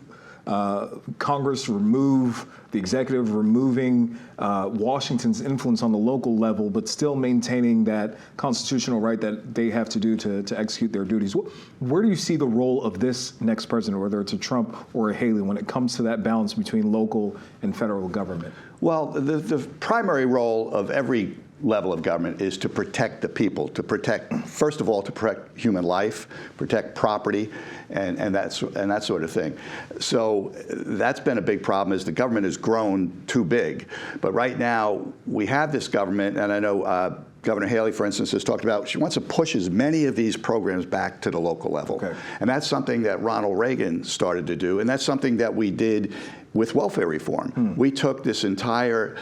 Congress, remove the executive, removing Washington's influence on the local level, but still maintaining that constitutional right that they have to do to execute their duties? Where do you see the role of this next president, whether it's a Trump or a Haley, when it comes to that balance between local and federal government? Well, the primary role of every level of government is to protect the people, to protect, first of all, to protect human life, protect property, and that sort of thing. So that's been a big problem, is the government has grown too big. But right now, we have this government, and I know Governor Haley, for instance, has talked about, she wants to push as many of these programs back to the local level. Okay. And that's something that Ronald Reagan started to do, and that's something that we did with welfare reform. We took this entire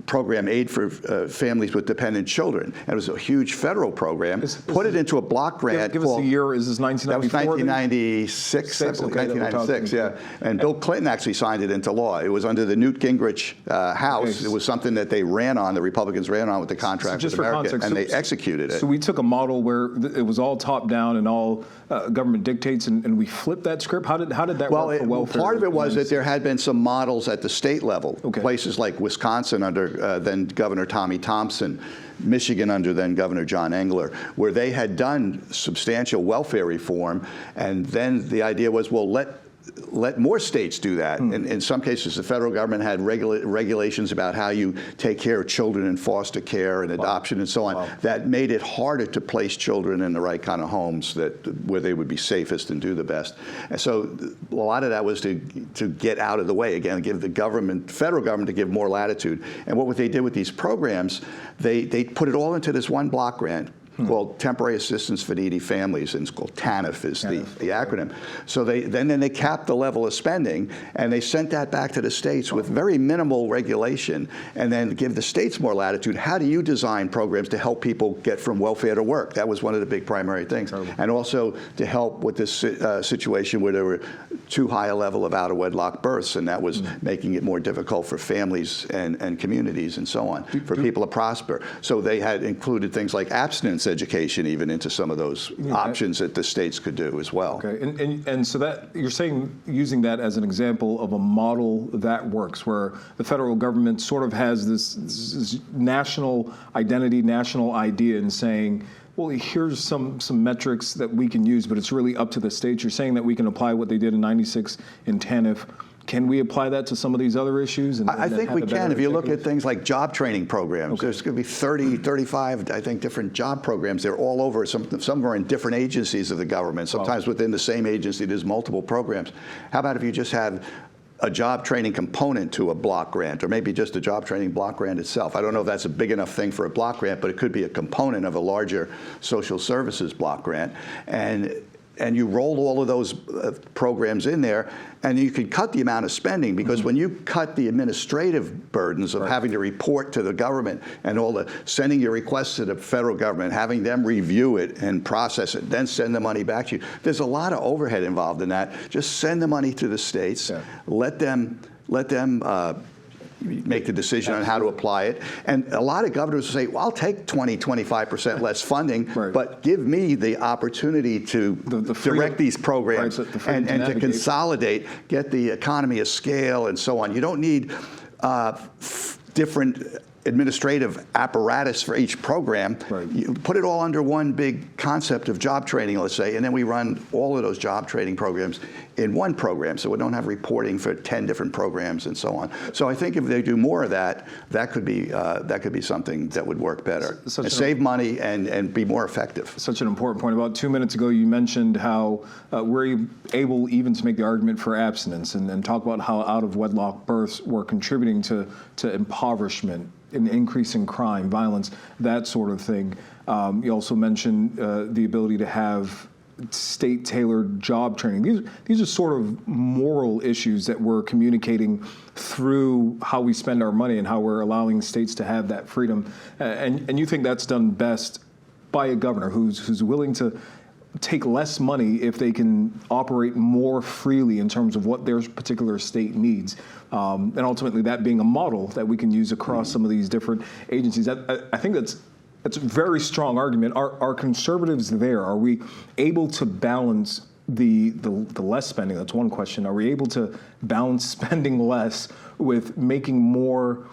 program, Aid for Families with Dependent Children, and it was a huge federal program, put it into a block grant. Give us the year, is this 1994? That was 1996, I believe, 1996, yeah. And Bill Clinton actually signed it into law. It was under the Newt Gingrich House. It was something that they ran on, the Republicans ran on with the Contract with America, and they executed it. So we took a model where it was all top down and all government dictates, and we flipped that script? How did that work for welfare? Part of it was that there had been some models at the state level. Places like Wisconsin under then Governor Tommy Thompson, Michigan under then Governor John Engler, where they had done substantial welfare reform, and then the idea was, well, let more states do that. And in some cases, the federal government had regulations about how you take care of children in foster care and adoption and so on. That made it harder to place children in the right kind of homes where they would be safest and do the best. And so a lot of that was to get out of the way, again, give the federal government to give more latitude. And what they did with these programs, they put it all into this one block grant called Temporary Assistance for Needy Families, and it's called TANF is the acronym. So then they capped the level of spending, and they sent that back to the states with very minimal regulation, and then give the states more latitude. How do you design programs to help people get from welfare to work? That was one of the big primary things. And also to help with this situation where there were too high a level of out-of-wedlock births, and that was making it more difficult for families and communities and so on, for people to prosper. So they had included things like abstinence education even into some of those options that the states could do as well. Okay, and so that you're saying, using that as an example of a model that works, where the federal government sort of has this national identity, national idea, and saying, well, here's some metrics that we can use, but it's really up to the states. You're saying that we can apply what they did in '96 in TANF can we apply that to some of these other issues? And I think we can. If you look at things like job training programs, there's going to be 30, 35, I think, different job programs. They're all over. Some are in different agencies of the government. Sometimes within the same agency, there's multiple programs. How about if you just have a job training component to a block grant, or maybe just a job training block grant itself? I don't know if that's a big enough thing for a block grant, but it could be a component of a larger social services block grant. And you roll all of those programs in there, and you can cut the amount of spending, because when you cut the administrative burdens of having to report to the government and all the sending your requests to the federal government, having them review it and process it, then send the money back to you. There's a lot of overhead involved in that. Just send the money to the states, let them make the decision on how to apply it. And a lot of governors will say, well, I'll take 20, 25% less funding, but give me the opportunity to direct these programs and to consolidate, get the economy of scale and so on. You don't need different administrative apparatus for each program. You put it all under one big concept of job training, let's say, and then we run all of those job training programs in one program, so we don't have reporting for 10 different programs and so on. So I think if they do more of that, that could be something that would work better, save money and be more effective. Such an important point. About 2 minutes ago, you mentioned how we're able even to make the argument for abstinence, and talk about how out-of-wedlock births were contributing to impoverishment, an increase in crime, violence, that sort of thing. You also mentioned the ability to have state-tailored job training. These are sort of moral issues that we're communicating through how we spend our money and how we're allowing states to have that freedom. And you think that's done best by a governor who's willing to take less money if they can operate more freely in terms of what their particular state needs. And ultimately that being a model that we can use across some of these different agencies. I think that's a very strong argument. Are conservatives there? Are we able to balance the less spending? That's one question. Are we able to balance spending less with making more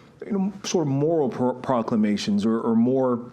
sort of moral proclamations or more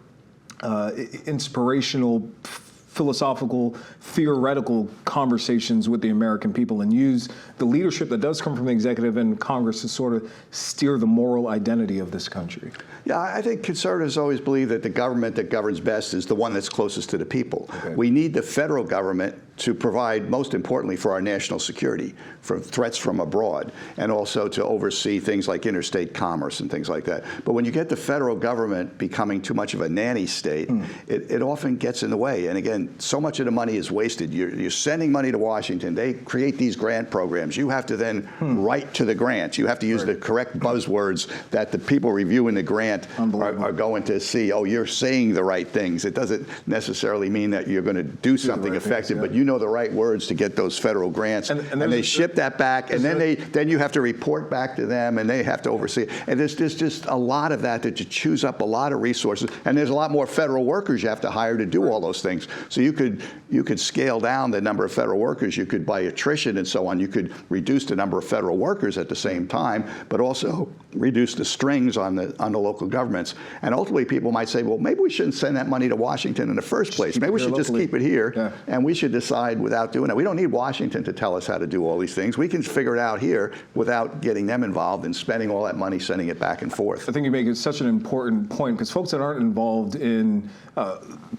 inspirational, philosophical, theoretical conversations with the American people, and use the leadership that does come from the executive and Congress to sort of steer the moral identity of this country? Yeah, I think conservatives always believe that the government that governs best is the one that's closest to the people. We need the federal government to provide, most importantly, for our national security, for threats from abroad, and also to oversee things like interstate commerce and things like that. But when you get the federal government becoming too much of a nanny state, it often gets in the way. And again, so much of the money is wasted. You're sending money to Washington. They create these grant programs. You have to then write to the grant. You have to use the correct buzzwords that the people reviewing the grant are going to see. Oh, you're saying the right things. It doesn't necessarily mean that you're going to do something effective, but you know the right words to get those federal grants, and they ship that back, and then you have to report back to them, and they have to oversee it. And there's just a lot of that you chews up a lot of resources, and there's a lot more federal workers you have to hire to do all those things. So you could scale down the number of federal workers. You could, by attrition and so on, you could reduce the number of federal workers at the same time, but also reduce the strings on the local governments. And ultimately, people might say, well, maybe we shouldn't send that money to Washington in the first place. Maybe we should just keep it here, and we should decide without doing it. We don't need Washington to tell us how to do all these things. We can figure it out here without getting them involved and spending all that money sending it back and forth. I think you make such an important point, because folks that aren't involved in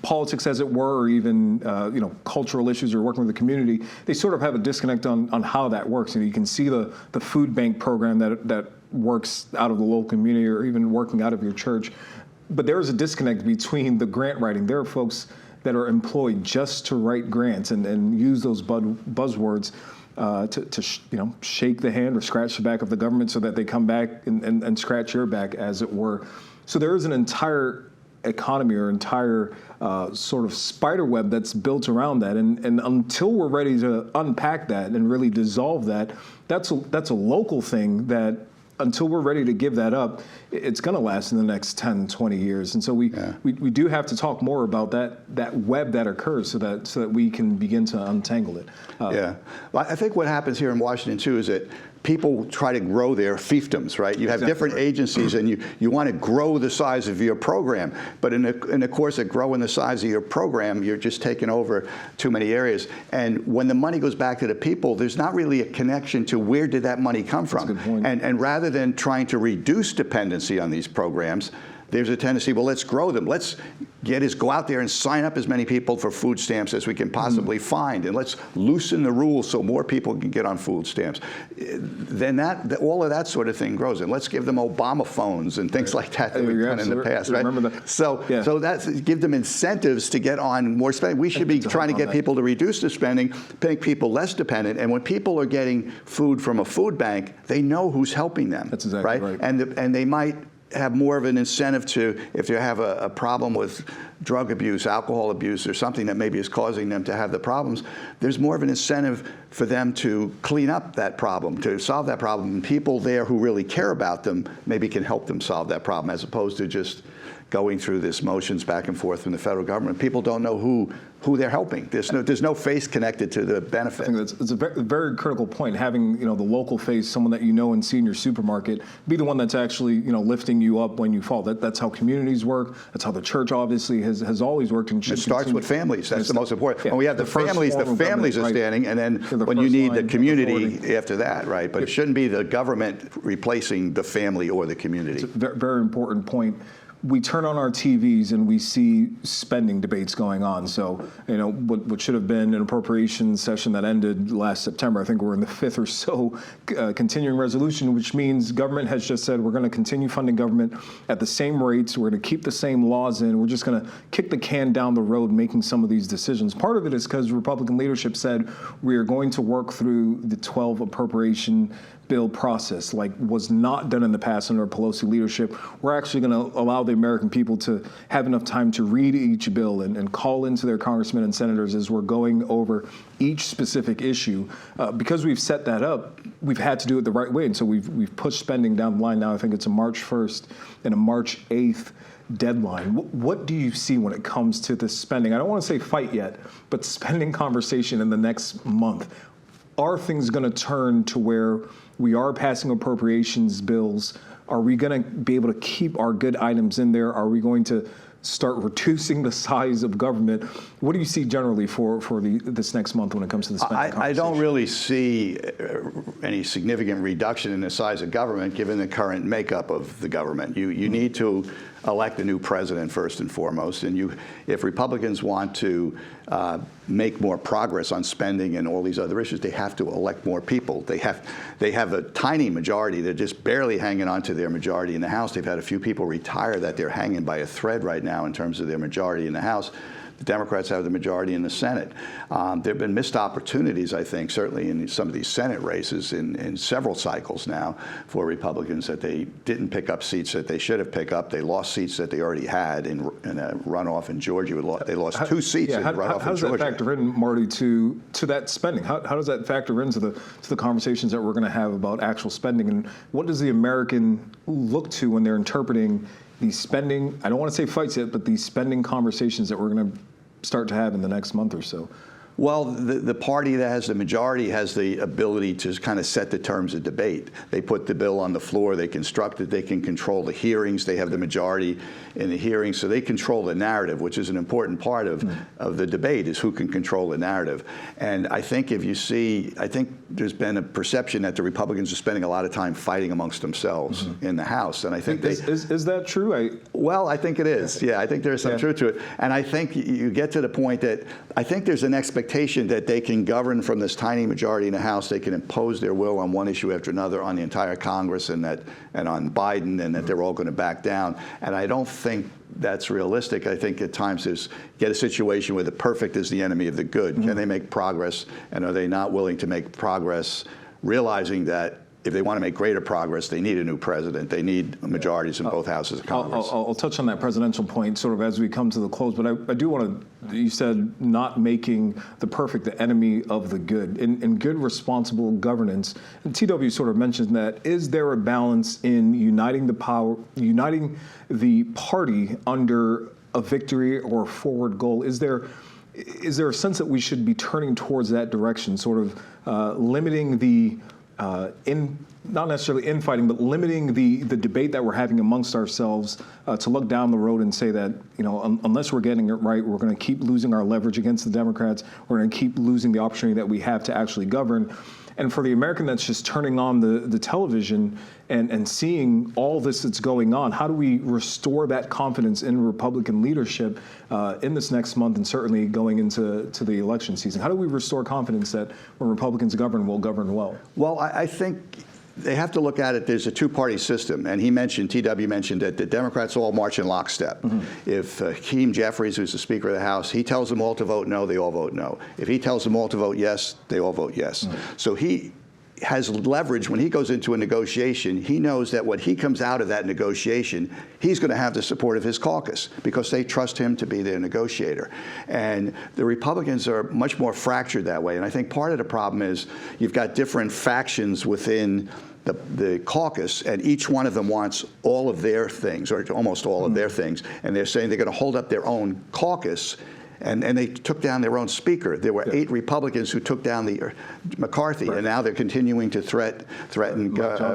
politics, as it were, or even cultural issues or working with the community, they sort of have a disconnect on how that works. And you can see the food bank program that works out of the local community, or even working out of your church. But there is a disconnect between the grant writing. There are folks that are employed just to write grants and use those buzzwords to shake the hand or scratch the back of the government so that they come back and scratch your back, as it were. So there is an entire economy or entire sort of spider web that's built around that. And until we're ready to unpack that and really dissolve that, that's a local thing that, until we're ready to give that up, it's going to last in the next 10, 20 years. And so we do have to talk more about that web that occurs so that we can begin to untangle it. Well, I think what happens here in Washington, too, is that people try to grow their fiefdoms, right? You have different agencies, and you want to grow the size of your program. But in the course of growing the size of your program, you're just taking over too many areas. And when the money goes back to the people, there's not really a connection to where did that money come from. That's a good point. And rather than trying to reduce dependency on these programs, there's a tendency, well, let's grow them. Let's go out there and sign up as many people for food stamps as we can possibly find, and let's loosen the rules so more people can get on food stamps. Then all of that sort of thing grows, and let's give them Obama phones and things like that we've done in the past, right? Remember that. So that's give them incentives to get on more spending. We should be trying to get people to reduce the spending, make people less dependent, and when people are getting food from a food bank, they know who's helping them. That's exactly right. And they might have more of an incentive to, if you have a problem with drug abuse, alcohol abuse, or something that maybe is causing them to have the problems, there's more of an incentive for them to clean up that problem, to solve that problem. And people there who really care about them maybe can help them solve that problem, as opposed to just going through this motions back and forth from the federal government. People don't know who they're helping. There's no face connected to the benefit. I think it's a very, very critical point. Having the local face, someone that you know and see in your supermarket, be the one that's actually lifting you up when you fall. That's how communities work. That's how the church obviously has always worked. And it starts with families. That's the most important. Yeah, when we have the families are standing, and then when you need the community after that, right? But it shouldn't be the government replacing the family or the community. It's a very, very important point. We turn on our TVs and we see spending debates going on. So, what should have been an appropriations session that ended last September, I think we're in the fifth or so continuing resolution, which means government has just said we're going to continue funding government at the same rates. We're going to keep the same laws in. We're just going to kick the can down the road making some of these decisions. Part of it is because Republican leadership said we are going to work through the 12 appropriation bill process, like was not done in the past under Pelosi leadership. We're actually going to allow the American people to have enough time to read each bill and call into their congressmen and senators as we're going over each specific issue. Because we've set that up, we've had to do it the right way. And so we've pushed spending down the line. Now I think it's a March 1st and a March 8th deadline. What do you see when it comes to this spending? I don't want to say fight yet, but spending conversation in the next month. Are things going to turn to where we are passing appropriations bills? Are we going to be able to keep our good items in there? Are we going to start reducing the size of government? What do you see generally for this next month when it comes to the spending conversation? I don't really see any significant reduction in the size of government given the current makeup of the government. You need to elect a new president first and foremost, and if Republicans want to make more progress on spending and all these other issues, they have to elect more people. They have a tiny majority. They're just barely hanging on to their majority in the House. They've had a few people retire that they're hanging by a thread right now in terms of their majority in the House. The Democrats have the majority in the Senate. There have been missed opportunities, I think, certainly in some of these Senate races in several cycles now for Republicans, that they didn't pick up seats that they should have picked up. They lost seats that they already had in a runoff in Georgia. They lost 2 seats in runoff in Georgia. How does that factor in, Marty, to that spending? How does that factor into the conversations that we're going to have about actual spending? And what does the American look to when they're interpreting these spending, I don't want to say fights yet, but these spending conversations that we're going to start to have in the next month or so? Well, the party that has the majority has the ability to kind of set the terms of debate. They put the bill on the floor, they construct it, they can control the hearings, they have the majority in the hearings, so they control the narrative, which is an important part of the debate, is who can control the narrative. And I think I think there's been a perception that the Republicans are spending a lot of time fighting amongst themselves in the House. And I think is that true? Well, I think it is. Yeah, I think there's some truth to it. And I think you get to the point that I think there's an expectation that they can govern from this tiny majority in the House. They can impose their will on one issue after another on the entire Congress and on Biden, and that they're all going to back down. And I don't think that's realistic. I think at times get a situation where the perfect is the enemy of the good. Can they make progress, and are they not willing to make progress, realizing that if they want to make greater progress, they need a new president. They need majorities in both houses of Congress. I'll touch on that presidential point sort of as we come to the close, but I do want to, you said not making the perfect the enemy of the good. In good, responsible governance, and TW sort of mentioned that, is there a balance in uniting the party under a victory or a forward goal? Is there a sense that we should be turning towards that direction, sort of limiting the not necessarily infighting, but limiting the debate that we're having amongst ourselves to look down the road and say that, unless we're getting it right, we're going to keep losing our leverage against the Democrats. We're going to keep losing the opportunity that we have to actually govern. And for the American that's just turning on the television and seeing all this that's going on, how do we restore that confidence in Republican leadership in this next month and certainly going into the election season? How do we restore confidence that when Republicans govern, we'll govern well? Well, I think they have to look at it, there's a two-party system. And TW mentioned that the Democrats all march in lockstep. Mm-hmm. If Hakeem Jeffries, who's the Speaker of the House, he tells them all to vote no, they all vote no. If he tells them all to vote yes, they all vote yes. Mm-hmm. So he has leverage when he goes into a negotiation. He knows that when he comes out of that negotiation, he's going to have the support of his caucus because they trust him to be their negotiator. And the Republicans are much more fractured that way. And I think part of the problem is you've got different factions within the caucus, and each one of them wants all of their things, or almost all of their things, and they're saying they're going to hold up their own caucus. And they took down their own speaker. There were 8 Republicans who took down McCarthy, right. And now they're continuing to threaten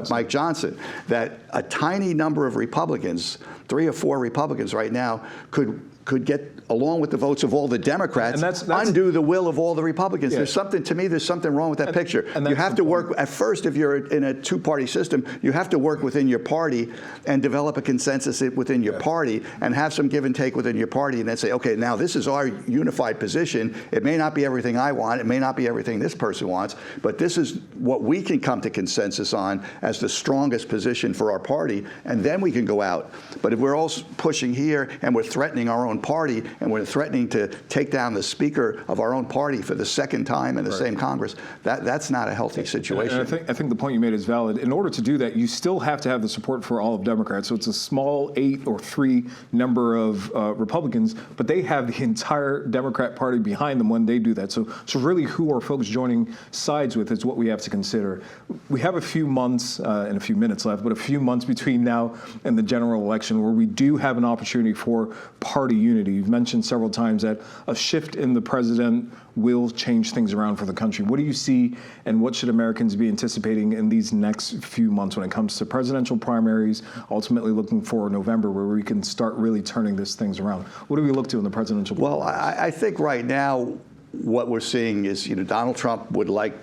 Mike Johnson. That a tiny number of Republicans, 3 or 4 Republicans right now, could get, along with the votes of all the Democrats, and that's undo the will of all the Republicans. Yeah. There's something wrong with that picture. And you have to work, at first, if you're in a two-party system, you have to work within your party and develop a consensus within your party and have some give and take within your party and then say, okay, now this is our unified position. It may not be everything I want. It may not be everything this person wants, but this is what we can come to consensus on as the strongest position for our party, and then we can go out. But if we're all pushing here and we're threatening our own party and we're threatening to take down the speaker of our own party for the second time in the same Congress, that's not a healthy situation. And I think the point you made is valid. In order to do that, you still have to have the support for all of Democrats. So it's a small 8 or 3 number of Republicans, but they have the entire Democrat Party behind them when they do that. So really who are folks joining sides with is what we have to consider. We have a few months and a few minutes left, but a few months between now and the general election where we do have an opportunity for party unity. You've mentioned several times that a shift in the president will change things around for the country. What do you see, and what should Americans be anticipating in these next few months when it comes to presidential primaries, ultimately looking for November, where we can start really turning these things around? What do we look to in the presidential primaries? Well, I think right now what we're seeing is, Donald Trump would like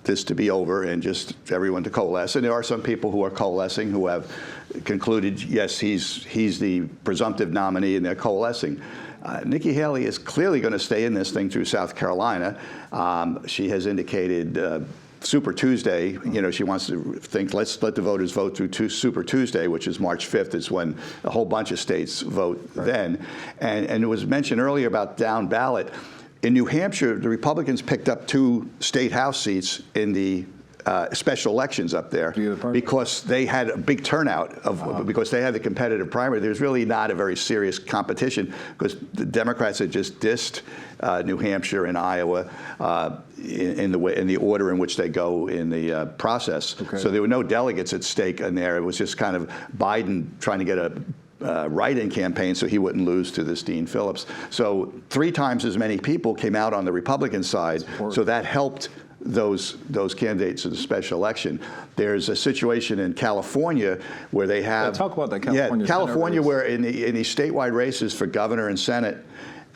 this to be over and just everyone to coalesce. And there are some people who are coalescing who have concluded, yes, he's the presumptive nominee, and they're coalescing. Nikki Haley is clearly going to stay in this thing through South Carolina. She has indicated Super Tuesday, she wants to think, let's let the voters vote through Super Tuesday, which is March 5th, is when a whole bunch of states vote then. And it was mentioned earlier about down ballot. In New Hampshire, the Republicans picked up 2 state house seats in the special elections up there because they had a big turnout because they had the competitive primary. There's really not a very serious competition because the Democrats had just dissed New Hampshire and Iowa in the order in which they go in the process. Okay. So there were no delegates at stake in there. It was just kind of Biden trying to get a write-in campaign so he wouldn't lose to this Dean Phillips. So 3 times as many people came out on the Republican side, so that helped those candidates in the special election. There's a situation in California where they have... talk about that California. Yeah, California where in the statewide races for governor and Senate,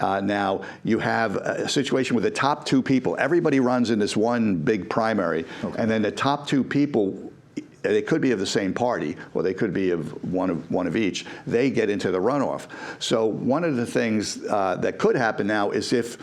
now you have a situation with the top 2 people. Everybody runs in this one big primary, and then the top 2 people, they could be of the same party, or they could be of one of each. They get into the runoff. So one of the things that could happen now is if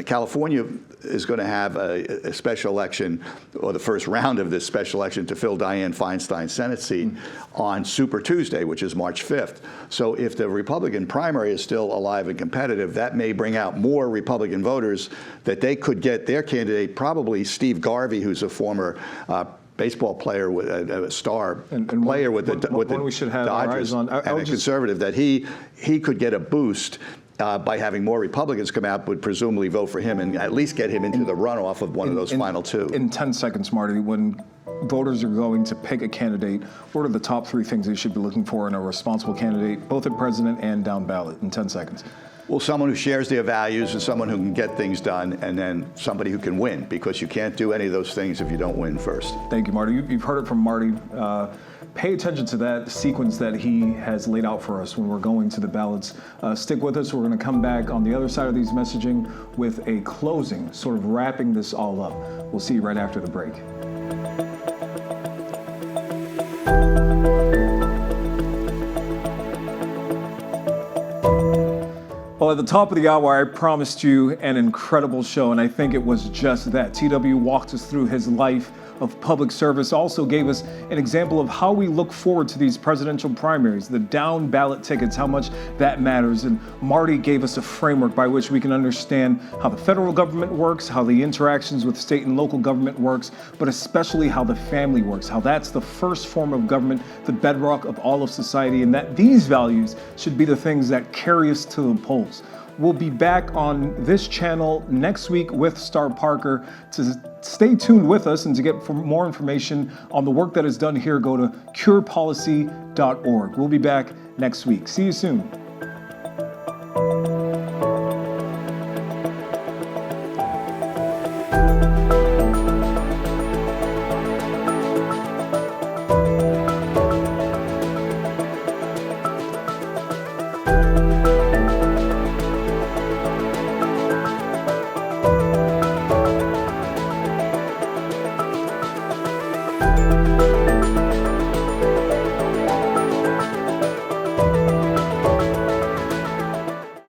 California is going to have a special election, or the first round of this special election to fill Dianne Feinstein's Senate seat on Super Tuesday, which is March 5th. So if the Republican primary is still alive and competitive, that may bring out more Republican voters that they could get their candidate, probably Steve Garvey, who's a former baseball player, with a star player with the Dodgers, and a conservative, that he could get a boost by having more Republicans come out, would presumably vote for him and at least get him into the runoff of one of those final 2. In 10 seconds, Marty, when voters are going to pick a candidate, what are the top 3 things they should be looking for in a responsible candidate, both at president and down ballot, in 10 seconds? Well, someone who shares their values and someone who can get things done, and then somebody who can win, because you can't do any of those things if you don't win first. Thank you, Marty. You've heard it from Marty. Pay attention to that sequence that he has laid out for us when we're going to the ballots. Stick with us. We're going to come back on the other side of these messaging with a closing, sort of wrapping this all up. We'll see you right after the break. Well, at the top of the hour, I promised you an incredible show, and I think it was just that. TW walked us through his life of public service, also gave us an example of how we look forward to these presidential primaries, the down ballot tickets, how much that matters. And Marty gave us a framework by which we can understand how the federal government works, how the interactions with state and local government works, but especially how the family works, how that's the first form of government, the bedrock of all of society, and that these values should be the things that carry us to the polls. We'll be back on this channel next week with Star Parker. To stay tuned with us and to get more information on the work that is done here, go to curepolicy.org. We'll be back next week. See you soon.